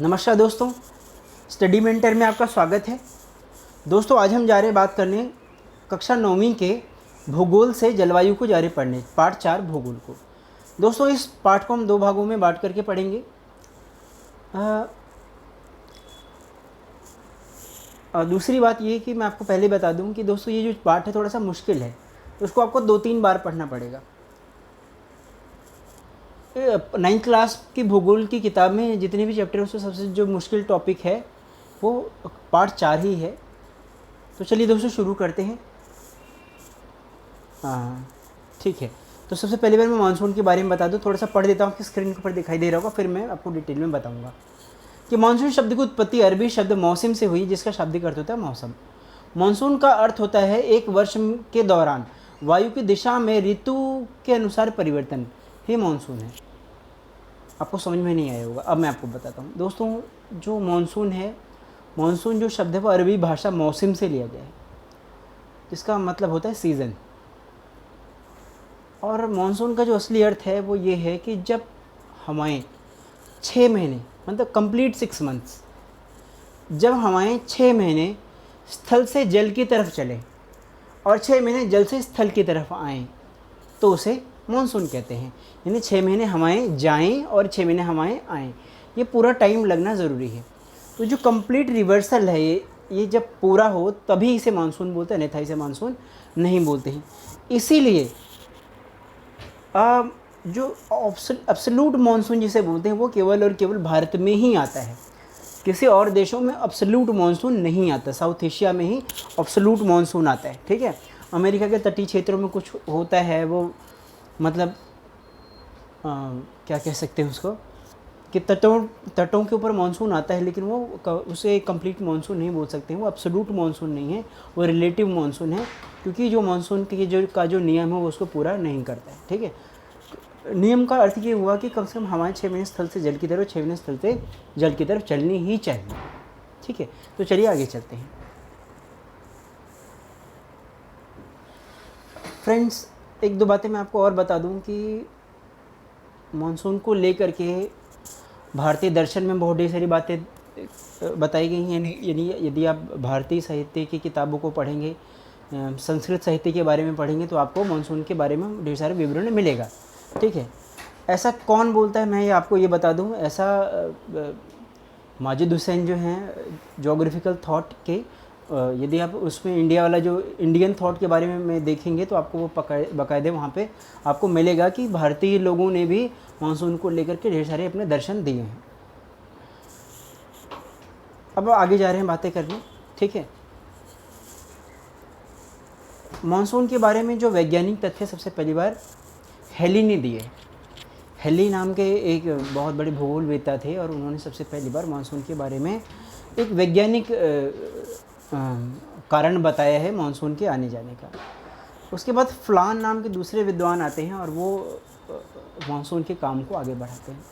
नमस्कार दोस्तों, study mentor में आपका स्वागत है। दोस्तों आज हम जा रहे हैं बात करने कक्षा 9वीं के भूगोल से जलवायु को जा रहे पढ़ने, पाठ 4 भूगोल को। दोस्तों इस पाठ को हम 2 भागों में बांट करके पढ़ेंगे। दूसरी बात ये कि मैं आपको पहले बता दूं कि दोस्तों ये जो पाठ है थोड़ा सा मुश्किल है, तो उसको आपको 2-3 बार पढ़ना पड़ेगा। 9th क्लास की भूगोल की किताब में जितने भी चैप्टर हैं उसमें सबसे जो मुश्किल टॉपिक है वो पार्ट 4 ही है। तो चलिए दोस्तों शुरू करते हैं। हाँ ठीक है, तो सबसे पहली बार मैं मानसून के बारे में बता दूं, थोड़ा सा पढ़ देता हूँ कि स्क्रीन के ऊपर दिखाई दे रहा होगा, फिर मैं आपको डिटेल में बताऊँगा कि मानसून शब्द की उत्पत्ति अरबी शब्द मौसम से हुई, जिसका शाब्दिक अर्थ होता है मौसम। मानसून का अर्थ होता है एक वर्ष के दौरान वायु की दिशा में ऋतु के अनुसार परिवर्तन ही मानसून है। आपको समझ में नहीं आया होगा, अब मैं आपको बताता हूँ। दोस्तों जो मानसून है, मानसून जो शब्द है वो अरबी भाषा मौसम से लिया गया है, जिसका मतलब होता है सीज़न। और मानसून का जो असली अर्थ है वो ये है कि जब हवाएं 6 महीने मतलब कंप्लीट 6 मंथ्स, जब हवाएं 6 महीने स्थल से जल की तरफ चलें और 6 महीने जल से स्थल की तरफ आएँ तो उसे मानसून कहते हैं। यानी 6 महीने हवाएं जाएं और 6 महीने हवाएं आएँ, ये पूरा टाइम लगना ज़रूरी है। तो जो कंप्लीट रिवर्सल है ये जब पूरा हो तभी इसे मानसून बोलते हैं, अन्यथा इसे मानसून नहीं बोलते हैं। इसीलिए जो एब्सोल्यूट मानसून जिसे बोलते हैं वो केवल और केवल भारत में ही आता है, किसी और देशों में एब्सोल्यूट मानसून नहीं आता। साउथ एशिया में ही एब्सोल्यूट मानसून आता है, ठीक है। अमेरिका के तटीय क्षेत्रों में कुछ होता है, वो मतलब क्या कह सकते हैं उसको कि तटों के ऊपर मानसून आता है, लेकिन वो उसे कंप्लीट मानसून नहीं बोल सकते हैं। वो एब्सोल्यूट मानसून नहीं है, वो रिलेटिव मानसून है, क्योंकि जो मानसून के जो नियम है वो उसको पूरा नहीं करता है, ठीक है। नियम का अर्थ ये हुआ कि कम से कम हमारे 6 महीने स्थल से जल की तरफ, 6 महीने स्थल से जल की तरफ चलनी ही चाहिए, ठीक है। तो चलिए आगे चलते हैं फ्रेंड्स। 1-2 बातें मैं आपको और बता दूं कि मानसून को लेकर के भारतीय दर्शन में बहुत ढेर सारी बातें बताई गई हैं। यानी यदि आप भारतीय साहित्य की किताबों को पढ़ेंगे, संस्कृत साहित्य के बारे में पढ़ेंगे, तो आपको मानसून के बारे में ढेर सारे विवरण मिलेगा, ठीक है। ऐसा कौन बोलता है, मैं ये आपको ये बता दूं। ऐसा माजिद हुसैन जो हैं जोग्राफिकल थॉट के, यदि आप उसमें इंडिया वाला जो इंडियन थॉट के बारे में देखेंगे तो आपको वो बाकायदे वहाँ पे आपको मिलेगा कि भारतीय लोगों ने भी मानसून को लेकर के ढेर सारे अपने दर्शन दिए हैं। अब आगे जा रहे हैं बातें करने, ठीक है। मानसून के बारे में जो वैज्ञानिक तथ्य सबसे पहली बार हेली ने दिए। हेली नाम के एक बहुत बड़े भूगोलवेत्ता थे और उन्होंने सबसे पहली बार मानसून के बारे में एक वैज्ञानिक कारण बताया है मानसून के आने जाने का। उसके बाद फ्लान नाम के दूसरे विद्वान आते हैं और वो मानसून के काम को आगे बढ़ाते हैं।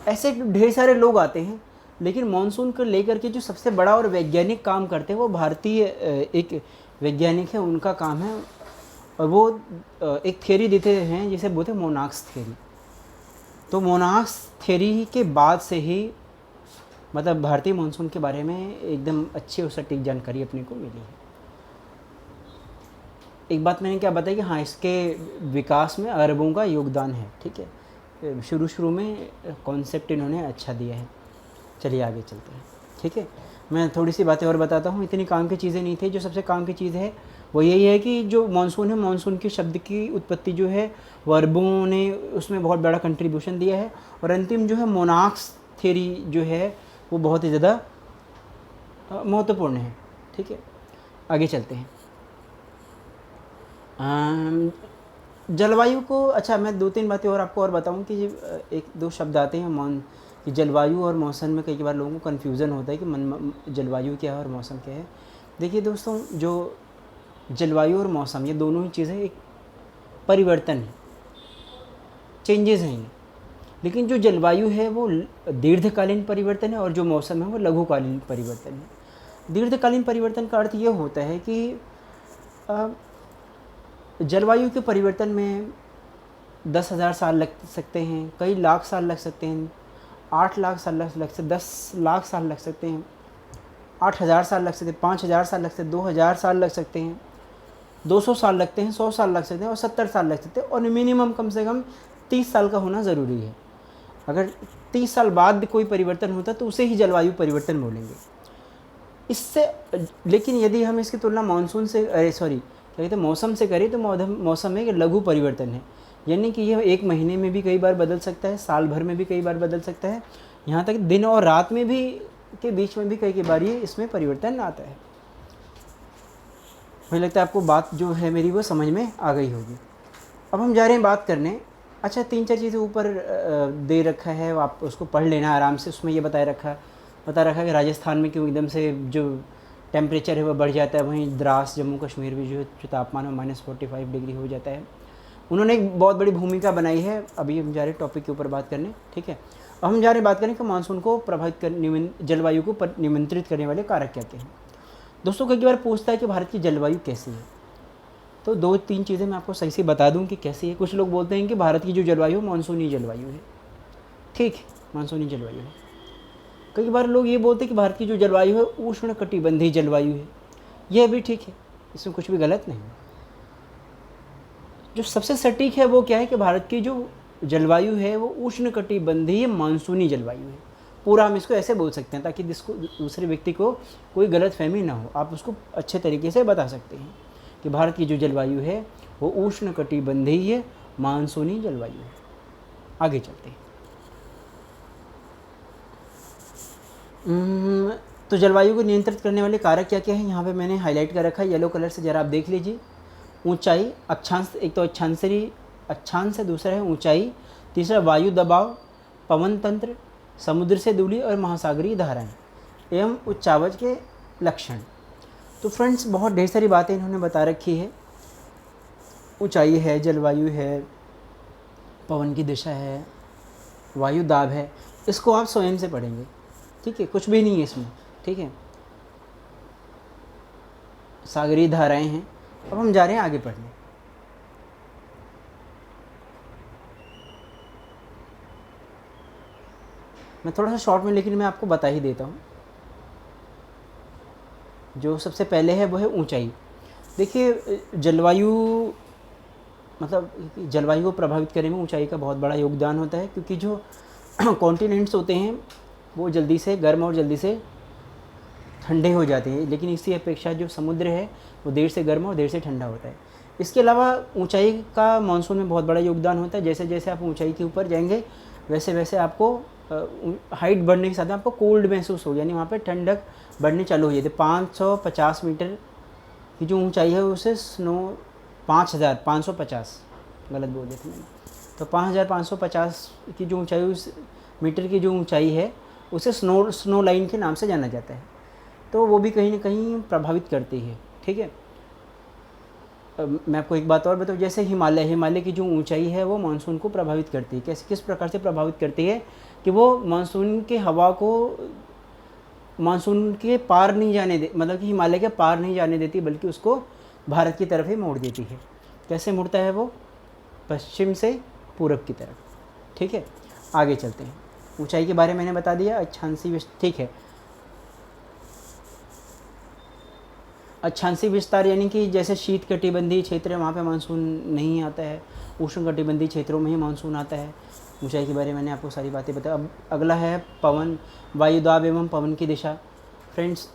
ऐसे ढेर सारे लोग आते हैं, लेकिन मानसून को लेकर के जो सबसे बड़ा और वैज्ञानिक काम करते हैं वो भारतीय एक वैज्ञानिक है, उनका काम है। और वो एक थ्योरी देते हैं जिसे बोलते हैं मोनाक्स थ्योरी। तो मोनाक्स थ्योरी के बाद से ही मतलब भारतीय मानसून के बारे में एकदम अच्छी और सटीक जानकारी अपने को मिली है। एक बात मैंने क्या बताई कि हाँ, इसके विकास में अरबों का योगदान है, ठीक है। शुरू में कॉन्सेप्ट इन्होंने अच्छा दिया है। चलिए आगे चलते हैं, ठीक है। मैं थोड़ी सी बातें और बताता हूँ, इतनी काम की चीज़ें नहीं थी। जो सबसे काम की चीज़ है वो यही है कि जो मानसून है, मानसून के शब्द की उत्पत्ति जो है वो अरबों ने उसमें बहुत बड़ा कंट्रीब्यूशन दिया है। और अंतिम जो है मोनाक्स थ्योरी जो है वो बहुत ही ज़्यादा महत्वपूर्ण है, ठीक है। आगे चलते हैं। जलवायु को, अच्छा मैं 2-3 बातें और आपको और बताऊं कि 1-2 शब्द आते हैं कि जलवायु और मौसम में कई बार लोगों को कन्फ्यूज़न होता है कि जलवायु क्या है और मौसम क्या है। देखिए दोस्तों, जो जलवायु और मौसम ये दोनों ही चीज़ें एक परिवर्तन है, चेंजेस हैं ये। लेकिन जो जलवायु है वो दीर्घकालीन परिवर्तन है और जो मौसम है वो लघुकालीन परिवर्तन है। दीर्घकालीन परिवर्तन का अर्थ ये होता है कि जलवायु के परिवर्तन में 10,000 साल लग सकते हैं, कई लाख साल लग सकते हैं, 8 लाख साल लग सकते, 10 लाख साल लग सकते हैं, 8,000 साल लग सकते हैं, 5,000 साल लग सकते हैं, 2,000 साल लग सकते हैं, 200 साल लगते हैं, 100 साल लग सकते हैं और 70 साल लग सकते हैं, और मिनिमम कम से कम 30 साल का होना ज़रूरी है। अगर 30 साल बाद कोई परिवर्तन होता है तो उसे ही जलवायु परिवर्तन बोलेंगे। इससे लेकिन यदि हम इसकी तुलना मानसून से क्या कहते हैं मौसम से करें तो मौसम एक लघु परिवर्तन है, यानी कि यह एक महीने में भी कई बार बदल सकता है, साल भर में भी कई बार बदल सकता है, यहाँ तक दिन और रात में भी के बीच में भी कई बार ये इसमें परिवर्तन आता है। मुझे लगता है आपको बात जो है मेरी वो समझ में आ गई होगी। अब हम जा रहे हैं बात करने, अच्छा 3-4 चीज़ें ऊपर दे रखा है, आप उसको पढ़ लेना आराम से। उसमें ये बता रखा कि राजस्थान में क्यों एकदम से जो टेम्परेचर है वो बढ़ जाता है, वहीं द्रास जम्मू कश्मीर भी जो तापमान है -45 डिग्री हो जाता है। उन्होंने एक बहुत बड़ी भूमिका बनाई है। अभी हम जा रहे हैं टॉपिक के ऊपर बात करने, ठीक है। अब हम जा रहे हैं बात करें कि मानसून को प्रभावित कर जलवायु को नियंत्रित करने वाले कारक क्या क्या हैं। दोस्तों कई बार पूछता है कि भारत की जलवायु कैसी है, तो 2-3 चीज़ें मैं आपको सही से बता दूं कि कैसी है। कुछ लोग बोलते हैं कि भारत की जो जलवायु मानसूनी जलवायु है, ठीक है, मानसूनी जलवायु है। कई बार लोग ये बोलते हैं कि भारत की जो जलवायु है उष्णकटिबंधीय जलवायु है, यह भी ठीक है, इसमें कुछ भी गलत नहीं। जो सबसे सटीक है वो क्या है कि भारत की जो जलवायु है वो उष्णकटिबंधीय मानसूनी जलवायु है। पूरा हम इसको ऐसे बोल सकते हैं ताकि दूसरे व्यक्ति को कोई गलतफहमी ना हो, आप उसको अच्छे तरीके से बता सकते हैं कि भारत की जो जलवायु है वो उष्णकटिबंधीय मानसूनी जलवायु है। आगे चलते हैं। तो जलवायु को नियंत्रित करने वाले कारक क्या क्या हैं, यहाँ पे मैंने हाईलाइट कर रखा है येलो कलर से, ज़रा आप देख लीजिए। ऊंचाई, अक्षांश, एक तो अक्षांश है, दूसरा है ऊंचाई, तीसरा वायु दबाव, पवन तंत्र, समुद्र से दूरी और महासागरीय धाराएं एवं उच्चावच के लक्षण। तो फ्रेंड्स बहुत ढेर सारी बातें इन्होंने बता रखी है। ऊंचाई है, जलवायु है, पवन की दिशा है, वायु दाब है, इसको आप स्वयं से पढ़ेंगे, ठीक है, कुछ भी नहीं है इसमें, ठीक है। सागरीय धाराएं हैं। अब हम जा रहे हैं आगे पढ़ने। मैं थोड़ा सा शॉर्ट में लेकिन मैं आपको बता ही देता हूँ। जो सबसे पहले है वो है ऊंचाई। देखिए जलवायु जलवायु को प्रभावित करने में ऊंचाई का बहुत बड़ा योगदान होता है, क्योंकि जो कॉन्टिनेंट्स होते हैं वो जल्दी से गर्म और जल्दी से ठंडे हो जाते हैं, लेकिन इसी अपेक्षा जो समुद्र है वो देर से गर्म और देर से ठंडा होता है। इसके अलावा ऊंचाई का मानसून में बहुत बड़ा योगदान होता है। जैसे जैसे आप ऊंचाई के ऊपर जाएंगे वैसे वैसे आपको हाइट बढ़ने के साथ आपको कोल्ड महसूस हो, यानी वहाँ पे ठंडक बढ़नी चालू हो जाती है। 550 मीटर की जो ऊंचाई है उसे 5,550 गलत बोल दिया था मैंने, तो 5,550 की जो ऊंचाई, उस मीटर की जो ऊंचाई है उसे स्नो लाइन के नाम से जाना जाता है। तो वो भी कहीं ना कहीं प्रभावित करती है, ठीक है। मैं आपको एक बात और बताऊँ, जैसे हिमालय की जो ऊंचाई है वो मानसून को प्रभावित करती है। कैसे, किस प्रकार से प्रभावित करती है कि वो मानसून के हवा को मानसून के पार नहीं जाने दे, मतलब कि हिमालय के पार नहीं जाने देती, बल्कि उसको भारत की तरफ ही मोड़ देती है। कैसे मुड़ता है वो, पश्चिम से पूरब की तरफ, ठीक है। आगे चलते हैं। ऊंचाई के बारे में मैंने बता दिया। अक्षांशीय, ठीक है, अक्षांशीय विस्तार यानी कि जैसे शीत कटिबंधीय क्षेत्र है वहाँ पे मानसून नहीं आता है, उष्ण कटिबंधीय क्षेत्रों में ही मानसून आता है। ऊंचाई के बारे में मैंने आपको सारी बातें बताई। अब अगला है पवन, वायु दाब एवं पवन की दिशा। फ्रेंड्स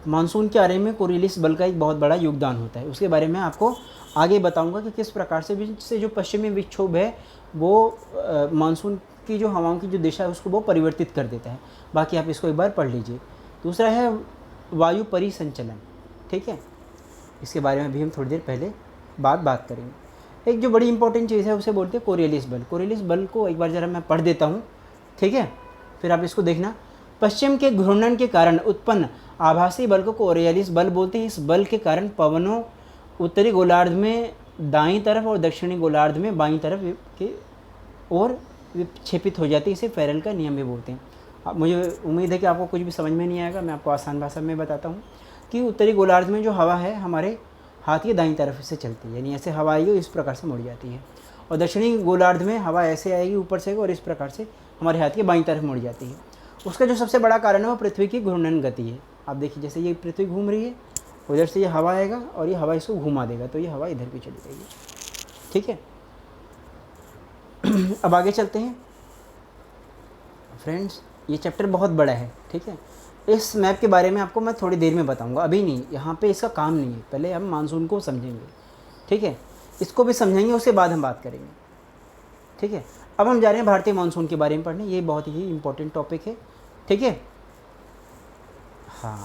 मानसून के आरे में कोरियलिस बल का एक बहुत बड़ा योगदान होता है। उसके बारे में आपको आगे बताऊंगा कि किस प्रकार से जो पश्चिमी विक्षोभ है वो मानसून की जो हवाओं की जो दिशा है उसको वो परिवर्तित कर देता है। बाकी आप इसको एक बार पढ़ लीजिए। दूसरा है वायु परिसंचलन, ठीक है, इसके बारे में भी हम थोड़ी देर पहले बात करेंगे। एक जो बड़ी इंपॉर्टेंट चीज़ है उसे बोलते हैं कोरियलिस बल। कोरियलिस बल को एक बार ज़रा मैं पढ़ देता हूँ, ठीक है, फिर आप इसको देखना। पश्चिम के घूर्णन के कारण उत्पन्न आभासी बल को कोरियलिस बल बोलते हैं। इस बल के कारण पवनों उत्तरी गोलार्ध में दाईं तरफ और दक्षिणी गोलार्ध में बाईं तरफ की ओर विक्षेपित हो जाती है। इसे फेरल का नियम भी बोलते हैं। अब मुझे उम्मीद है कि आपको कुछ भी समझ में नहीं आएगा, मैं आपको आसान भाषा में बताता हूँ कि उत्तरी गोलार्ध में जो हवा है हाथ की दाईं तरफ से चलती है, यानी ऐसे हवा आएगी और इस प्रकार से मुड़ जाती है। और दक्षिणी गोलार्ध में हवा ऐसे आएगी ऊपर से और इस प्रकार से हमारे हाथ की बाईं तरफ मुड़ जाती है। उसका जो सबसे बड़ा कारण है वो पृथ्वी की घूर्णन गति है। आप देखिए जैसे ये पृथ्वी घूम रही है, उधर से ये हवा आएगा और ये हवा इसको घुमा देगा, तो ये हवा इधर भी चली जाएगी। ठीक है, अब आगे चलते हैं फ्रेंड्स। ये चैप्टर बहुत बड़ा है, ठीक है। इस मैप के बारे में आपको मैं थोड़ी देर में बताऊंगा, अभी नहीं, यहाँ पे इसका काम नहीं है। पहले हम मानसून को समझेंगे, ठीक है, इसको भी समझेंगे, उसके बाद हम बात करेंगे, ठीक है। अब हम जा रहे हैं भारतीय मानसून के बारे में पढ़ने, ये बहुत ही इंपॉर्टेंट टॉपिक है, ठीक है। हाँ,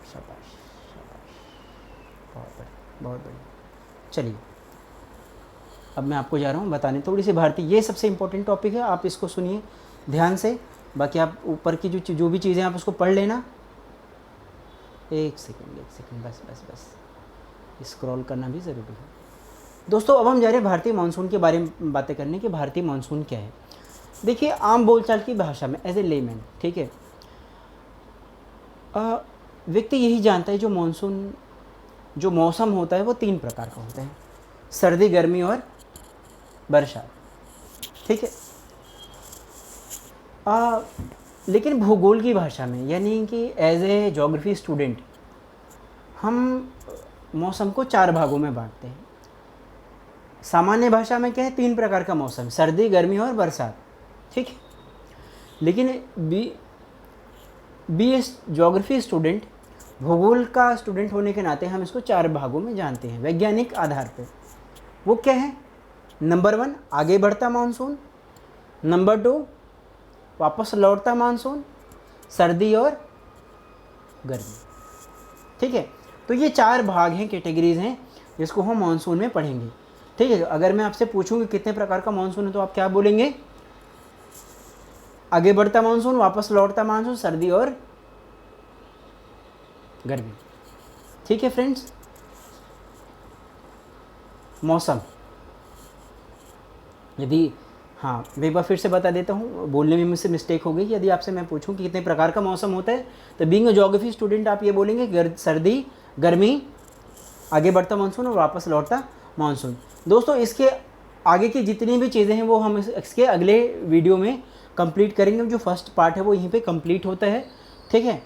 शाबाश शाबाश, बहुत बढ़िया बहुत बढ़िया। चलिए अब मैं आपको जा रहा हूँ बताने थोड़ी सी भारतीय, ये सबसे इंपॉर्टेंट टॉपिक है, आप इसको सुनिए ध्यान से। बाकी आप ऊपर की जो भी चीज़ें आप उसको पढ़ लेना। एक सेकंड, बस बस बस, स्क्रॉल करना भी ज़रूरी है दोस्तों। अब हम जा रहे हैं भारतीय मानसून के बारे में बातें करने कि भारतीय मानसून क्या है। देखिए आम बोलचाल की भाषा में, एज ए लेमैन, ठीक है, व्यक्ति यही जानता है जो मानसून, जो मौसम होता है वो 3 प्रकार का होता है, सर्दी, गर्मी और बरसात, ठीक है। लेकिन भूगोल की भाषा में, यानी कि एज ए ज्योग्राफी स्टूडेंट, हम मौसम को 4 भागों में बांटते हैं। सामान्य भाषा में क्या है, 3 प्रकार का मौसम, सर्दी, गर्मी और बरसात, ठीक है। लेकिन बी एस ज्योग्राफी स्टूडेंट, भूगोल का स्टूडेंट होने के नाते हम इसको 4 भागों में जानते हैं वैज्ञानिक आधार पर। वो क्या है, नंबर 1 आगे बढ़ता मानसून, नंबर 2 वापस लौटता मानसून, सर्दी और गर्मी, ठीक है। तो ये 4 भाग हैं, कैटेगरीज हैं, जिसको हम मानसून में पढ़ेंगे, ठीक है। अगर मैं आपसे पूछूं कि कितने प्रकार का मानसून है तो आप क्या बोलेंगे, आगे बढ़ता मानसून, वापस लौटता मानसून, सर्दी और गर्मी, ठीक है फ्रेंड्स। मौसम, यदि, हाँ मैं एक बार फिर से बता देता हूँ, बोलने में मुझसे मिस्टेक हो गई। यदि आपसे मैं पूछूं कि कितने प्रकार का मौसम होता है तो बीइंग अ ज्योग्राफी स्टूडेंट आप ये बोलेंगे सर्दी, गर्मी, आगे बढ़ता मानसून और वापस लौटता मानसून। दोस्तों इसके आगे की जितनी भी चीज़ें हैं वो हम इसके अगले वीडियो में कंप्लीट करेंगे। जो फर्स्ट पार्ट है वो यहीं पे कंप्लीट होता है, ठीक है।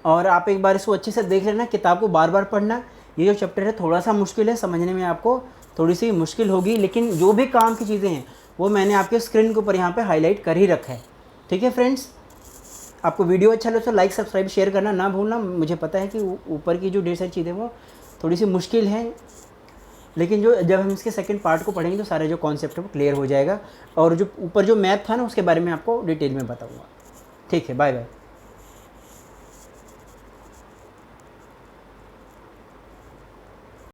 और आप एक बार इसको अच्छे से देख लेना, किताब को बार बार पढ़ना। ये जो चैप्टर है थोड़ा सा मुश्किल है, समझने में आपको थोड़ी सी मुश्किल होगी, लेकिन जो भी काम की चीज़ें हैं वो मैंने आपके स्क्रीन के ऊपर यहाँ पे हाईलाइट कर ही रखा है, ठीक है फ्रेंड्स। आपको वीडियो अच्छा लगे तो लाइक, सब्सक्राइब, शेयर करना ना भूलना। मुझे पता है कि ऊपर की जो ढेर सारी चीज़ें वो थोड़ी सी मुश्किल है, लेकिन जब हम इसके सेकंड पार्ट को पढ़ेंगे तो सारे जो कॉन्सेप्ट है वो क्लियर हो जाएगा। और जो ऊपर जो मैथ था ना उसके बारे में आपको डिटेल में बताऊँगा, ठीक है। Bye bye.